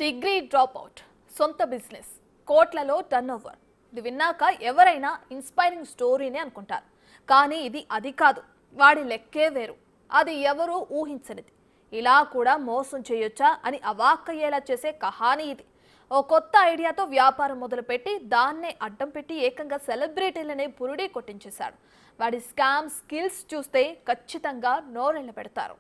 Degree dropout, సొంత business, కోట్లలో turnover. ఇది విన్నాక ఎవరైనా ఇన్స్పైరింగ్ స్టోరీనే అనుకుంటారు. కానీ ఇది అది కాదు. వాడి లెక్కే వేరు. అది ఎవరూ ఊహించనిది. ఇలా కూడా మోసం చేయొచ్చా అని అవాక్కయ్యేలా చేసే కహానీ ఇది. ఓ కొత్త ఐడియాతో వ్యాపారం మొదలుపెట్టి దాన్నే అడ్డం పెట్టి ఏకంగా సెలబ్రిటీలనే పురుడి కొట్టించేశాడు. వాడి స్కామ్ స్కిల్స్ చూస్తే ఖచ్చితంగా నోరెళ్ళ పెడతారు.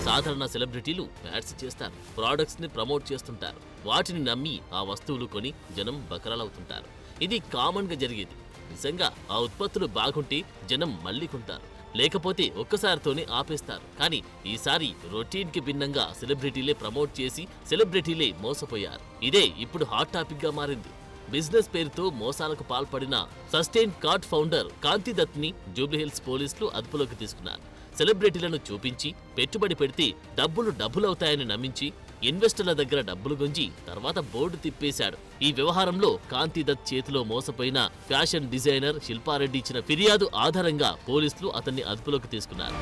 సాధారణ సెలబ్రిటీలు యాడ్స్ చేస్తారు, ప్రోడక్ట్స్ ని ప్రమోట్ చేస్తుంటారు. వాటిని నమ్మి ఆ వస్తువులు కొని జనం బకరాలవుతుంటారు. ఇది కామన్ గా జరిగేది. నిజంగా ఆ ఉత్పత్తులు బాగుంటే జనం మళ్ళీ కొంటారు, లేకపోతే ఒక్కసారితోనే ఆపేస్తారు. కానీ ఈసారి రొటీన్ కి భిన్నంగా సెలబ్రిటీలే ప్రమోట్ చేసి సెలబ్రిటీలే మోసపోయారు. ఇదే ఇప్పుడు హాట్ టాపిక్ గా మారింది. బిజినెస్ పేరుతో మోసాలకు పాల్పడిన సస్టైన్ కార్డ్ ఫౌండర్ కాంతి దత్ ని జూబ్లీహిల్స్ పోలీసులు అదుపులోకి తీసుకున్నారు. సెలబ్రిటీలను చూపించి పెట్టుబడి పెడితే డబ్బులవుతాయని నమ్మించి ఇన్వెస్టర్ల దగ్గర డబ్బులు గుంజి తర్వాత బోర్డు తిప్పేశాడు. ఈ వ్యవహారంలో కాంతి దత్ చేతిలో మోసపోయిన ఫ్యాషన్ డిజైనర్ శిల్పారెడ్డి ఇచ్చిన ఫిర్యాదు ఆధారంగా పోలీసులు అతన్ని అదుపులోకి తీసుకున్నారు.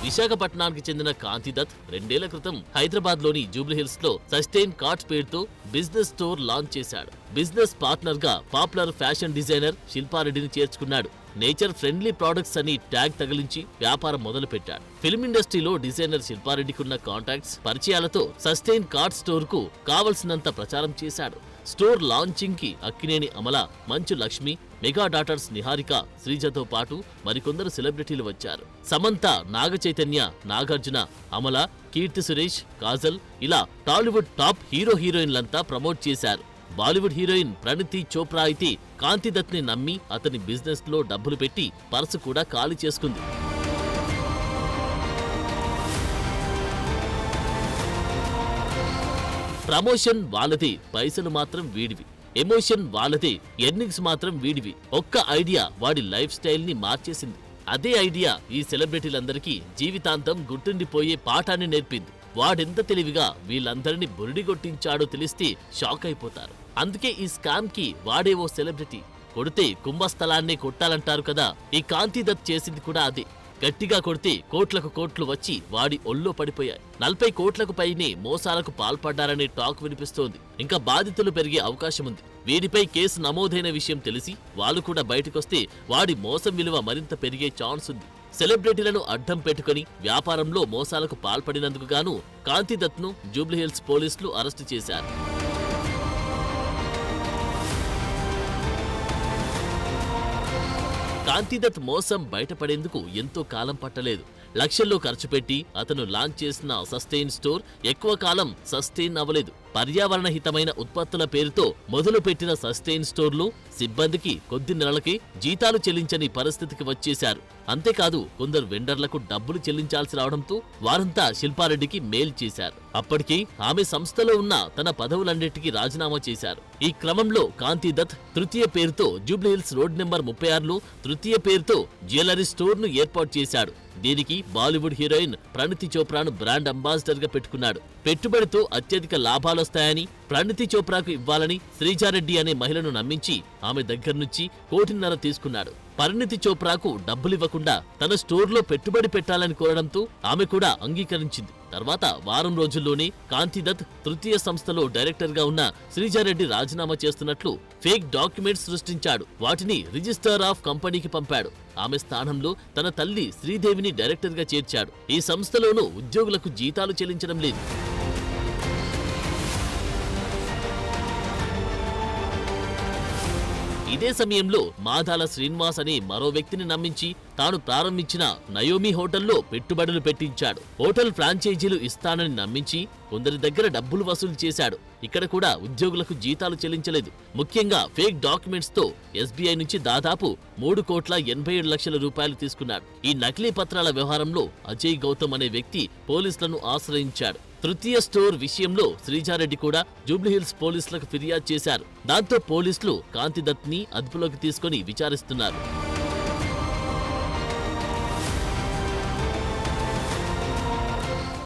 విశాఖపట్నానికి చెందిన కాంతి దత్ 2 ఏళ్ల క్రితం హైదరాబాద్ లోని జూబ్లీహిల్స్ లో సస్టైన్ కార్డ్స్ పేరుతో బిజినెస్ స్టోర్ లాంచ్ చేశాడు. బిజినెస్ పార్ట్నర్ గా పాపులర్ ఫ్యాషన్ డిజైనర్ శిల్పారెడ్డిని చేర్చుకున్నాడు. నేచర్ ఫ్రెండ్లీ ప్రొడక్ట్స్ అని ట్యాగ్ తగిలించి వ్యాపారం మొదలు పెట్టాడు. ఫిల్మ్ ఇండస్ట్రీలో డిజైనర్ శిల్పారెడ్డికున్న కాంటాక్ట్స్, పరిచయాలతో సస్టైన్ కార్డ్ స్టోర్ కు కావలసినంత ప్రచారం చేశాడు. స్టోర్ లాంచింగ్ కి అక్కినేని అమల, మంచు లక్ష్మి, మెగా డాటర్స్ నిహారిక, శ్రీజతో పాటు మరికొందరు సెలబ్రిటీలు వచ్చారు. సమంత, నాగ చైతన్య, నాగార్జున, అమల, కీర్తి సురేష్, కాజల్ ఇలా టాలీవుడ్ టాప్ హీరోయిన్లంతా ప్రమోట్ చేశారు. బాలీవుడ్ హీరోయిన్ ప్రణతి చోప్రా అయితే కాంతి దత్ ని నమ్మి అతని బిజినెస్ లో డబ్బులు పెట్టి పర్సు కూడా ఖాళీ చేసుకుంది. ప్రమోషన్ వాళ్ళది, పైసలు మాత్రం వీడివి. ఎమోషన్ వాళ్ళదే, ఎర్నింగ్స్ మాత్రం వీడివి. ఒక్క ఐడియా వాడి లైఫ్ స్టైల్ ని మార్చేసింది. అదే ఐడియా ఈ సెలబ్రిటీలందరికీ జీవితాంతం గుర్తుండిపోయే పాఠాన్ని నేర్పింది. వాడెంత తెలివిగా వీళ్ళందరినీ బురిడిగొట్టించాడో తెలిస్తే షాక్ అయిపోతారు. అందుకే ఈ స్కామ్ కి వాడే ఓ సెలబ్రిటీ. కొడితే కుంభస్థలాన్నే కొట్టాలంటారు కదా, ఈ కాంతి దత్ చేసింది కూడా అదే. గట్టిగా కొడితే కోట్లకు కోట్లు వచ్చి వాడి ఒళ్ళో పడిపోయాయి. 40 కోట్లకు పైనే మోసాలకు పాల్పడ్డారనే టాక్ వినిపిస్తోంది. ఇంకా బాధితులు పెరిగే అవకాశం ఉంది. వీరిపై కేసు నమోదైన విషయం తెలిసి వాళ్ళు కూడా బయటకొస్తే వాడి మోసం విలువ మరింత పెరిగే ఛాన్స్ ఉంది. సెలబ్రిటీలను అడ్డం పెట్టుకుని వ్యాపారంలో మోసాలకు పాల్పడినందుకు గాను కాంతి దత్ ను జూబ్లీహిల్స్ పోలీసులు అరెస్టు చేశారు. కాంతి దత్ మోసం బయటపడేందుకు ఎంతో కాలం పట్టలేదు. లక్షల్లో ఖర్చు పెట్టి అతను లాంచ్ చేసిన సస్టైన్ స్టోర్ ఎక్కువ కాలం సస్టైన్ అవ్వలేదు. పర్యావరణ హితమైన ఉత్పత్తుల పేరుతో మొదలు పెట్టిన సస్టైన్ స్టోర్లు సిబ్బందికి కొద్ది నెలలకి జీతాలు చెల్లించని పరిస్థితికి వచ్చేశారు. అంతేకాదు కొందరు వెండర్లకు డబ్బులు చెల్లించాల్సి రావడంతో వారంతా శిల్పారెడ్డికి మెయిల్ చేశారు. అప్పటికి ఆమె సంస్థలో ఉన్న తన పదవులన్నిటికీ రాజీనామా చేశారు. ఈ క్రమంలో కాంతి దత్ తృతీయ పేరుతో జూబ్లీహిల్స్ రోడ్ నెంబర్ 36లో తృతీయ పేరుతో జ్యువెలరీ స్టోర్ ను ఏర్పాటు చేశాడు. దీనికి బాలీవుడ్ హీరోయిన్ ప్రణతి చోప్రాను బ్రాండ్ అంబాసిడర్ గా పెట్టుకున్నాడు. పెట్టుబడితో అత్యధిక లాభాలొస్తాయని ప్రణతి చోప్రాకు ఇవ్వాలని శ్రీజారెడ్డి అనే మహిళను నమ్మించి ఆమె దగ్గర నుంచి 1.5 కోటి తీసుకున్నాడు. పరిణితి చోప్రాకు డబ్బులివ్వకుండా తన స్టోర్లో పెట్టుబడి పెట్టాలని కోరడంతో ఆమె కూడా అంగీకరించింది. తర్వాత వారం రోజుల్లోనే కాంతి దత్ తృతీయ సంస్థలో డైరెక్టర్ గా ఉన్న శ్రీజారెడ్డి రాజీనామా చేస్తున్నట్లు ఫేక్ డాక్యుమెంట్స్ సృష్టించాడు. వాటిని రిజిస్టర్ ఆఫ్ కంపెనీకి పంపాడు. ఆమె స్థానంలో తన తల్లి శ్రీదేవిని డైరెక్టర్ గా చేర్చాడు. ఈ సంస్థలోనూ ఉద్యోగులకు జీతాలు చెల్లించడం లేదు. ఇదే సమయంలో మాదాల శ్రీనివాస్ అనే మరో వ్యక్తిని నమ్మించి తాను ప్రారంభించిన నయోమి హోటల్లో పెట్టుబడులు పెట్టించాడు. హోటల్ ఫ్రాంచైజీలు ఇస్తానని నమ్మించి కొందరి దగ్గర డబ్బులు వసూలు చేశాడు. ఇక్కడ కూడా ఉద్యోగులకు జీతాలు చెల్లించలేదు. ముఖ్యంగా ఫేక్ డాక్యుమెంట్స్ తో ఎస్బీఐ నుంచి దాదాపు 3,87,00,000 రూపాయలు తీసుకున్నాడు. ఈ నకిలీ పత్రాల వ్యవహారంలో అజయ్ గౌతమ్ అనే వ్యక్తి పోలీసులను ఆశ్రయించాడు. తృతీయ స్టోర్ విషయంలో శ్రీజారెడ్డి కూడా జూబ్లీహిల్స్ పోలీసులకు ఫిర్యాదు చేశారు. దాంతో పోలీసులు కాంతి దత్ ని అదుపులోకి తీసుకుని విచారిస్తున్నారు.